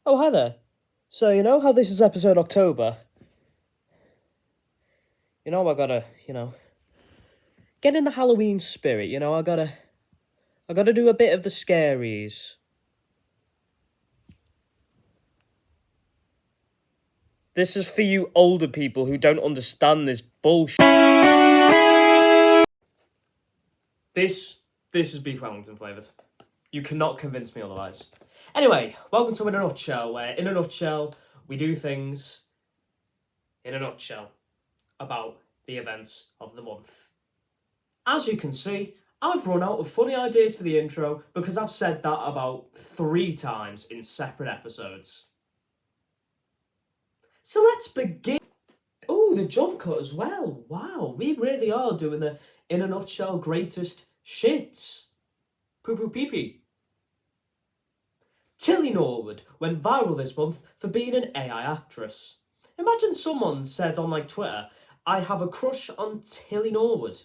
Oh, hi there. So, you know how this is episode October? I gotta, get in the Halloween spirit, I gotta do a bit of the scaries. This is for you older people who don't understand this bullshit. This is beef Wellington flavoured. You cannot convince me otherwise. Anyway, welcome to In a Nutshell, where in a nutshell, we do things in a nutshell about the events of the month. As you can see, I've run out of funny ideas for the intro because I've said that about 3 times in separate episodes. So let's begin. Oh, the jump cut as well. Wow, we really are doing the in a nutshell greatest shits. Poo poo pee pee. Tilly Norwood went viral this month for being an AI actress. Imagine someone said on Twitter, I have a crush on Tilly Norwood.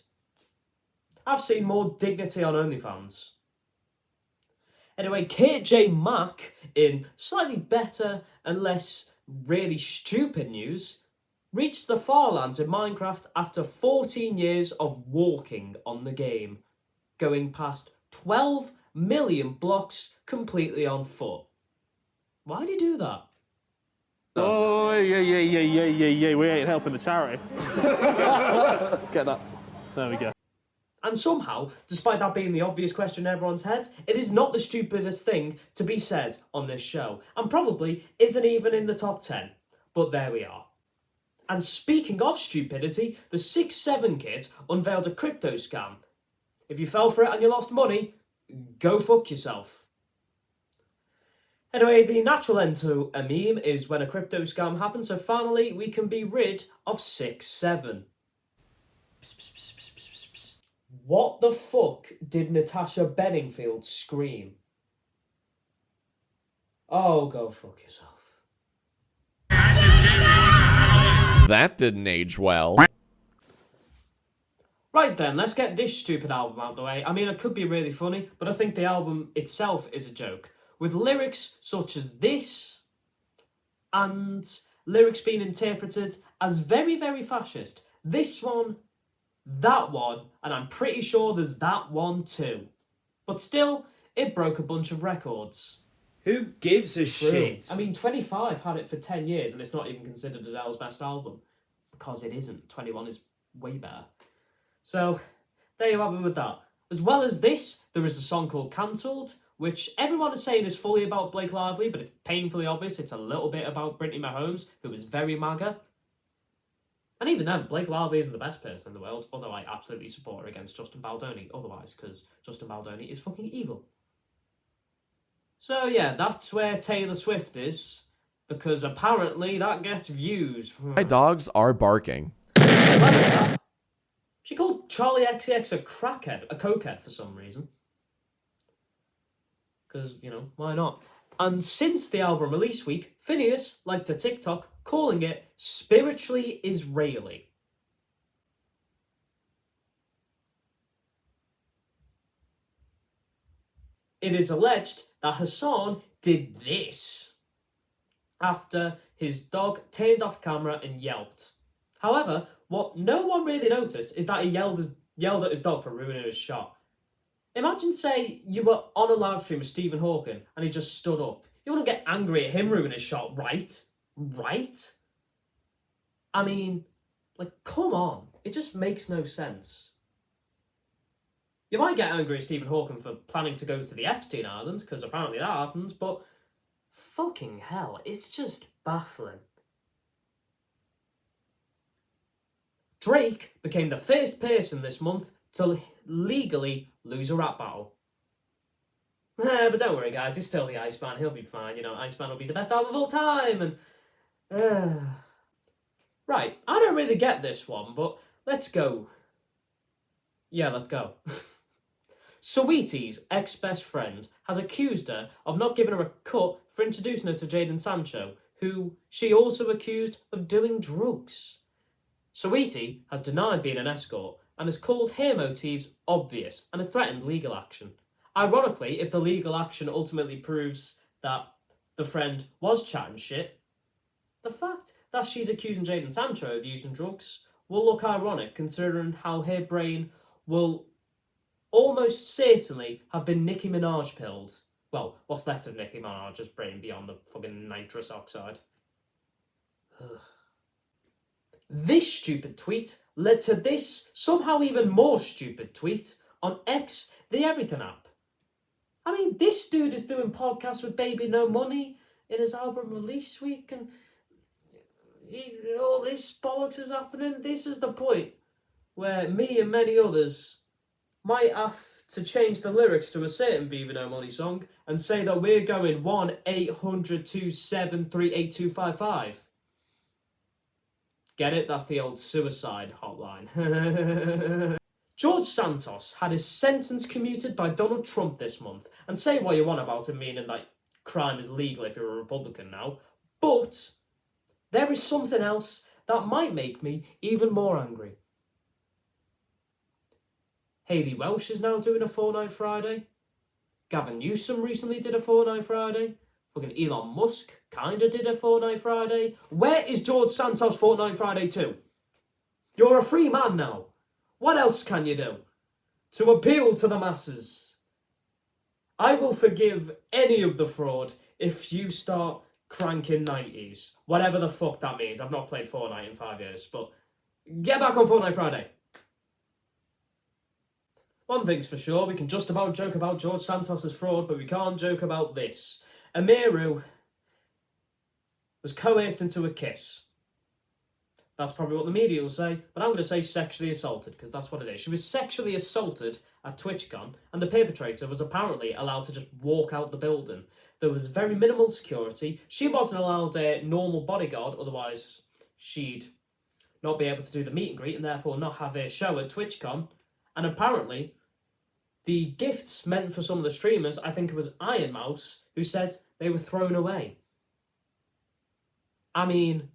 I've seen more dignity on OnlyFans. Anyway, Kate J. Mack, in slightly better and less really stupid news, reached the Farlands in Minecraft after 14 years of walking on the game, going past 12 million blocks completely on foot. Why'd he do that? Oh, yeah, we ain't helping the charity. Get that. There we go. And somehow, despite that being the obvious question in everyone's head, it is not the stupidest thing to be said on this show, and probably isn't even in the top 10. But there we are. And speaking of stupidity, the 6'7" kid unveiled a crypto scam. If you fell for it and you lost money, go fuck yourself. Anyway, the natural end to a meme is when a crypto scam happens, so finally we can be rid of 6'7". What the fuck did Natasha Bedingfield scream? Oh, go fuck yourself. That didn't age well. Right then, let's get this stupid album out of the way. I mean, it could be really funny, but I think the album itself is a joke. With lyrics such as this, and lyrics being interpreted as very, very fascist. This one, that one, and I'm pretty sure there's that one too. But still, it broke a bunch of records. Who gives a shit? I mean, 25 had it for 10 years and it's not even considered Adele's best album. Because it isn't. 21 is way better. So, there you have it with that. As well as this, there is a song called Cancelled, which everyone is saying is fully about Blake Lively, but it's painfully obvious it's a little bit about Brittany Mahomes, who is very MAGA. And even then, Blake Lively isn't the best person in the world, although I absolutely support her against Justin Baldoni otherwise, because Justin Baldoni is fucking evil. So yeah, that's where Taylor Swift is, because apparently that gets views. My dogs are barking. As well as that, she called Charlie XCX a crackhead, a cokehead for some reason. Because, why not? And since the album release week, Phineas liked a TikTok calling it spiritually Israeli. It is alleged that Hassan did this after his dog turned off camera and yelped. However, what no one really noticed is that he yelled at his dog for ruining his shot. Imagine, say, you were on a live stream with Stephen Hawking and he just stood up. You wouldn't get angry at him ruining his shot, right? Right? I mean, come on. It just makes no sense. You might get angry at Stephen Hawking for planning to go to the Epstein Islands, because apparently that happens, but fucking hell, it's just baffling. Drake became the first person this month to legally lose a rap battle. But don't worry, guys, he's still the Iceman. He'll be fine. Iceman will be the best album of all time. And right, I don't really get this one, but let's go. Yeah, let's go. Saweetie's ex-best friend has accused her of not giving her a cut for introducing her to Jadon Sancho, who she also accused of doing drugs. Saweetie has denied being an escort and has called hair motifs obvious and has threatened legal action. Ironically, if the legal action ultimately proves that the friend was chatting shit, the fact that she's accusing Jadon Sancho of using drugs will look ironic considering how her brain will almost certainly have been Nicki Minaj pilled. Well, what's left of Nicki Minaj's brain beyond the fucking nitrous oxide. This stupid tweet led to this somehow even more stupid tweet on X, the Everything app. I mean, this dude is doing podcasts with Baby No Money in his album release week, and all this bollocks is happening. This is the point where me and many others might have to change the lyrics to a certain Baby No Money song and say that we're going 1-800-273-8255. Get it? That's the old suicide hotline. George Santos had his sentence commuted by Donald Trump this month, and say what you want about it, meaning like crime is legal if you're a Republican now, but there is something else that might make me even more angry. Hayley Welsh is now doing a Fortnite Friday. Gavin Newsom recently did a Fortnite Friday. Fucking Elon Musk kinda did a Fortnite Friday. Where is George Santos Fortnite Friday too? You're a free man now. What else can you do to appeal to the masses? I will forgive any of the fraud if you start cranking 90s. Whatever the fuck that means. I've not played Fortnite in 5 years, but get back on Fortnite Friday. One thing's for sure, we can just about joke about George Santos' fraud, but we can't joke about this. Amiru was coerced into a kiss. That's probably what the media will say, but I'm going to say sexually assaulted, because that's what it is. She was sexually assaulted at TwitchCon, and the perpetrator was apparently allowed to just walk out the building. There was very minimal security. She wasn't allowed a normal bodyguard, otherwise she'd not be able to do the meet and greet and therefore not have a show at TwitchCon. And apparently, the gifts meant for some of the streamers, I think it was Iron Mouse, who said they were thrown away. I mean,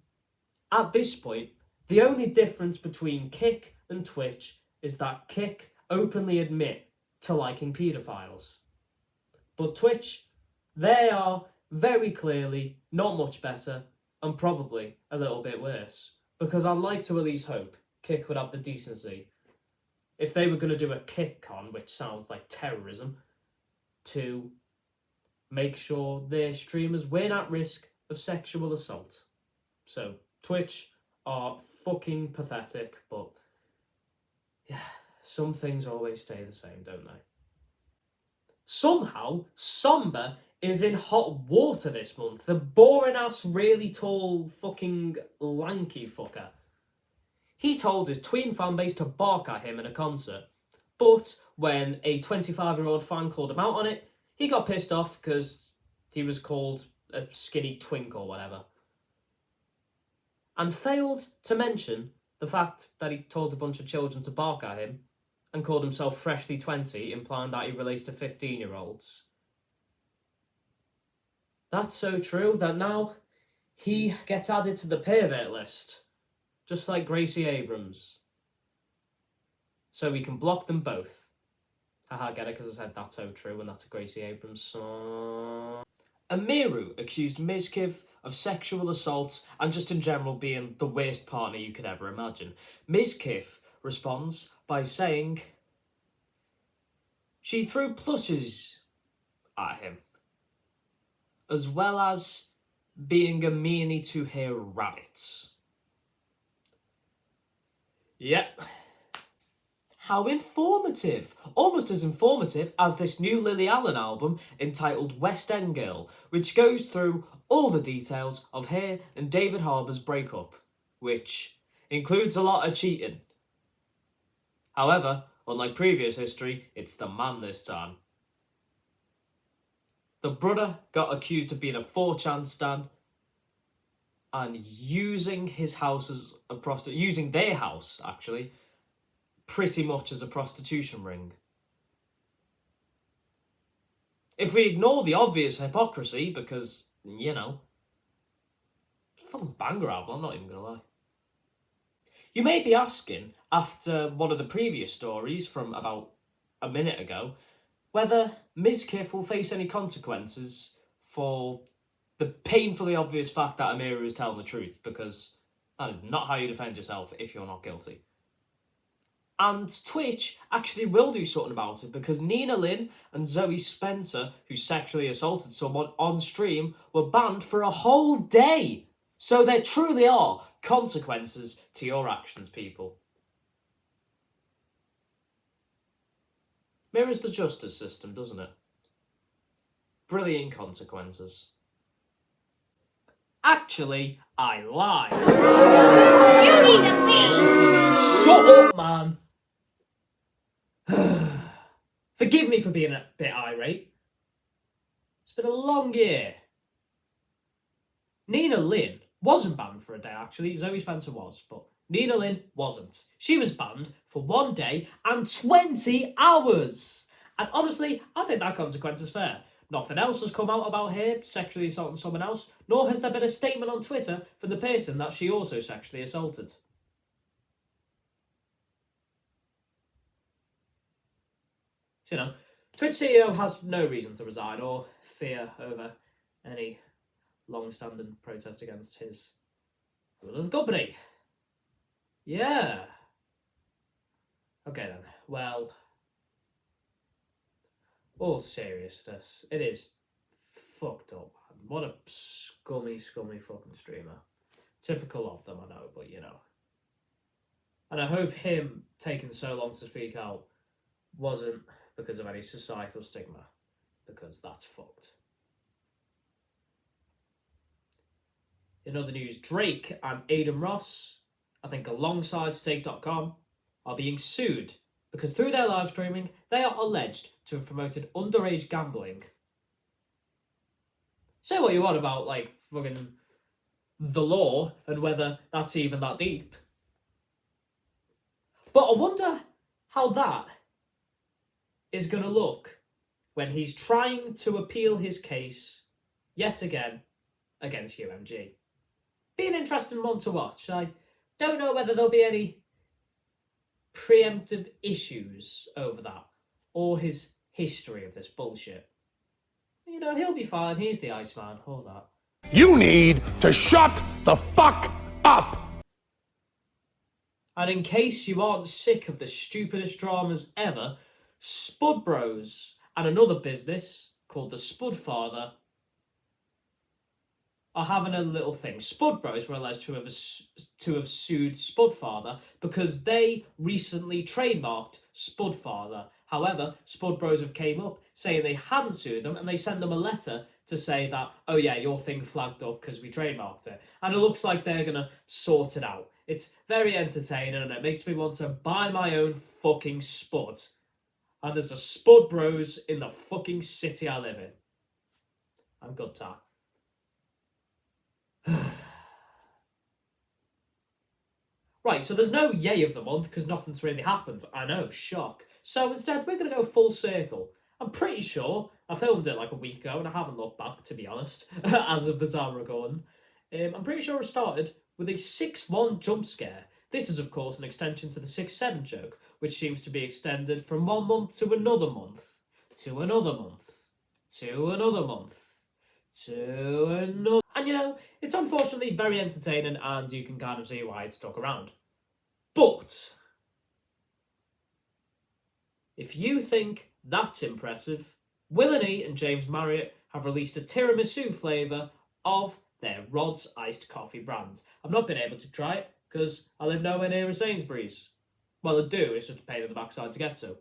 at this point, the only difference between Kick and Twitch is that Kick openly admit to liking paedophiles. But Twitch, they are very clearly not much better and probably a little bit worse. Because I'd like to at least hope Kick would have the decency, if they were going to do a KickCon, which sounds like terrorism, to make sure their streamers weren't at risk of sexual assault. So, Twitch are fucking pathetic, but yeah, some things always stay the same, don't they? Somehow, Somber is in hot water this month. The boring-ass, really tall, fucking lanky fucker. He told his tween fanbase to bark at him in a concert, but when a 25-year-old fan called him out on it, he got pissed off because he was called a skinny twink or whatever. And failed to mention the fact that he told a bunch of children to bark at him and called himself Freshly 20, implying that he relates to 15-year-olds. That's so true that now he gets added to the pervert list, just like Gracie Abrams. So we can block them both. Haha, get it, because I said that's so true and that's a Gracie Abrams song. Amiru accused Mizkiff of sexual assault and just in general being the worst partner you could ever imagine. Mizkiff responds by saying she threw plushes at him, as well as being a meanie to her rabbits. Yep. How informative. Almost as informative as this new Lily Allen album entitled West End Girl, which goes through all the details of her and David Harbour's breakup, which includes a lot of cheating. However, unlike previous history, it's the man this time. The brother got accused of being a 4chan stan and using his house as a using their house, actually, pretty much as a prostitution ring. If we ignore the obvious hypocrisy, because, you know, fucking banger album, I'm not even gonna lie. You may be asking, after one of the previous stories from about a minute ago, whether Mizkiff will face any consequences for the painfully obvious fact that Amira is telling the truth, because that is not how you defend yourself if you're not guilty. And Twitch actually will do something about it, because Nina Lynn and Zoe Spencer, who sexually assaulted someone on stream, were banned for a whole day. So there truly are consequences to your actions, people. Mirrors the justice system, doesn't it? Brilliant consequences. Actually, I lied. You need to leave. Shut up, man. Forgive me for being a bit irate. It's been a long year. Nina Lynn wasn't banned for a day, actually. Zoe Spencer was, but Nina Lynn wasn't. She was banned for 1 day and 20 hours. And honestly, I think that consequence is fair. Nothing else has come out about her sexually assaulting someone else, nor has there been a statement on Twitter from the person that she also sexually assaulted. So, you know, Twitch CEO has no reason to resign or fear over any long-standing protest against his rule of the company. Yeah. Okay then, well, all seriousness, it is fucked up, man. What a scummy fucking streamer. Typical of them, I know, but you know. And I hope him taking so long to speak out wasn't because of any societal stigma, because that's fucked. In other news, Drake and Aiden Ross, I think alongside Stake.com, are being sued because through their live streaming, they are alleged to have promoted underage gambling. Say what you want about, like, fucking the law and whether that's even that deep. But I wonder how that is going to look when he's trying to appeal his case yet again against UMG. Be an interesting one to watch. I don't know whether there'll be any preemptive issues over that or his history of this bullshit. You know, he'll be fine. He's the Iceman. All that. You need to shut the fuck up! And in case you aren't sick of the stupidest dramas ever, Spud Bros and another business called the Spud Father are having a little thing. Spud Bros were alleged to have sued Spud Father because they recently trademarked Spud Father. However, Spud Bros have came up saying they hadn't sued them, and they sent them a letter to say that, oh yeah, your thing flagged up because we trademarked it. And it looks like they're going to sort it out. It's very entertaining and it makes me want to buy my own fucking Spud. And there's a Spud Bros in the fucking city I live in. I'm good, Tar. Right, so there's no yay of the month because nothing's really happened. I know, shock. So instead, we're going to go full circle. I'm pretty sure I filmed it like a week ago and I haven't looked back, to be honest, as of the time we're recording. I'm pretty sure it started with a 6-1 jump scare. This is, of course, an extension to the 6-7 joke, which seems to be extended from 1 month to another month, to another month, to another month, to another. And, you know, it's unfortunately very entertaining and you can kind of see why it stuck around. But if you think that's impressive, Willany and James Marriott have released a tiramisu flavour of their Rod's Iced Coffee brand. I've not been able to try it because I live nowhere near a Sainsbury's. Well, I do, it's just a pain in the backside to get to.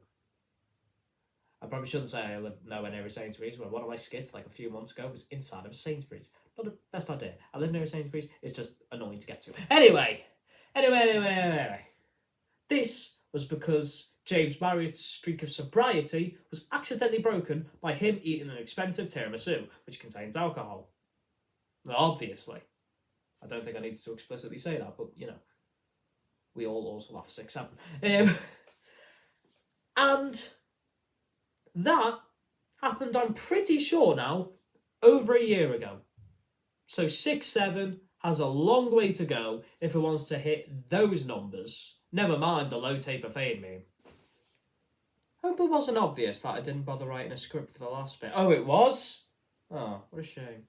I probably shouldn't say I live nowhere near a Sainsbury's, when one of my skits like a few months ago was inside of a Sainsbury's. Not the best idea. I live near a Sainsbury's, it's just annoying to get to. Anyway. This was because James Marriott's streak of sobriety was accidentally broken by him eating an expensive tiramisu, which contains alcohol. Well, obviously. I don't think I needed to explicitly say that, but, you know, we all also laugh 6-7. And that happened, I'm pretty sure now, over a year ago. So 6-7 has a long way to go if it wants to hit those numbers. Never mind the low taper fade meme. Hope it wasn't obvious that I didn't bother writing a script for the last bit. Oh, it was? Oh, what a shame.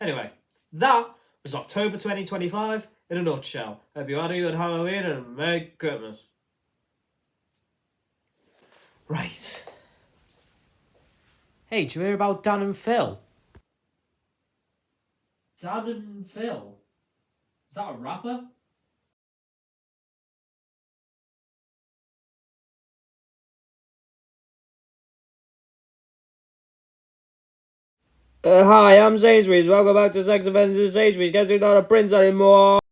Anyway, that was October 2025 in a nutshell. Hope you had a good Halloween and a Merry Christmas. Right. Hey, did you hear about Dan and Phil? Dan and Phil? Is that a rapper? Hi, I'm Sainsbury's. Welcome back to Sex Offences Sainsbury's. Guess who's not a prince anymore?